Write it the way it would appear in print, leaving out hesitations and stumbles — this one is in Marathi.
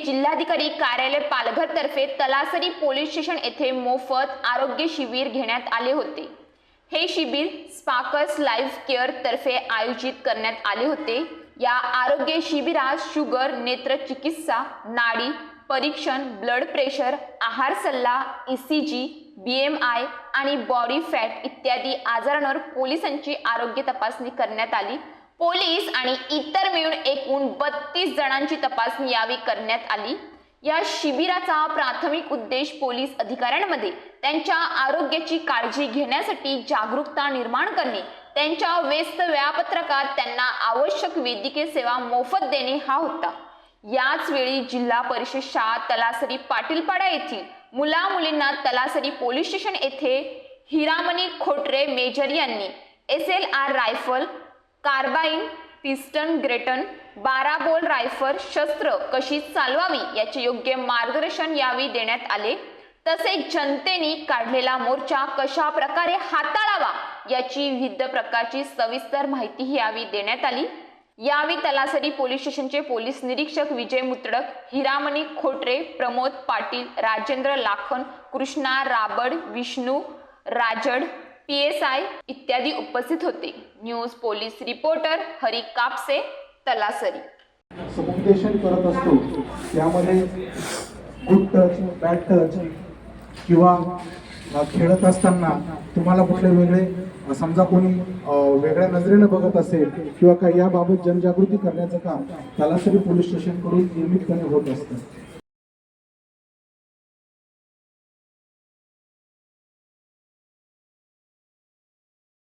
जिल्हाधिकारी कार्यालय पालघर तर्फे तलासरी पोलीस स्टेशन येथे मोफत आरोग्य शिबिर घेण्यात आले होते। हे शिबिर स्पार्कस लाईफ केअर तर्फे आयोजित करण्यात आले होते। या आरोग्य शिबिरात शुगर, नेत्र चिकित्सा, नाडी परीक्षण, ब्लड प्रेशर, आहार सल्ला, ECG, BMI आणि बॉडी फॅट इत्यादी आजारांवर पोलिसांची आरोग्य तपासणी करण्यात आली। पोलीस आणि इतर मिळून एकूण 32 जणांची तपासणी यावेळी करण्यात आली। या शिबिराचा प्राथमिक उद्देश पोलीस अधिकाऱ्यांमध्ये त्यांच्या आरोग्याची काळजी घेण्यासाठी जागरूकता निर्माण करणे, त्यांच्या व्यस्त वेळापत्रकात त्यांना आवश्यक वैद्यकीय सेवा मोफत देणे हा होता। याच वेळी जिल्हा परिषद शाळा तलासरी पाटीलपाडा येथील मुला मुलींना तलासरी पोलीस स्टेशन येथे हिरामणी खोटरे मेजर यांनी SLR रायफल, कार्बाइन, पिस्टन, ग्रेटन, 12 बोल रायफल शस्त्र कशी चालवावी याचे योग्य मार्गदर्शन यावेळी देण्यात आले। तसेच जनतेने काढलेला मोर्चा कशा प्रकारे हाताळावा याची विविध प्रकारची सविस्तर माहिती यावेळी देण्यात आली। यावेळी तलासरी पोलीस स्टेशनचे पोलीस निरीक्षक विजय मुतडक, हिरामणी खोटरे, प्रमोद पाटील, राजेंद्र लाखन, कृष्णा राबड, विष्णू राजड, PSI इत्यादी उपस्थित होते। News police reporter Hari Kapse, Talasari. समुपदेशन करत असतो त्यामध्ये गुड टच, बॅड टच किंवा खेळत असताना तुम्हाला कुठले वेगळे समजा कोणी वेगळ्या नजरेने बघत असेल किंवा काही याबाबत जनजागृती करण्याचं काम तलासरी पोलीस स्टेशन कडून नियमितपणे होत असतं।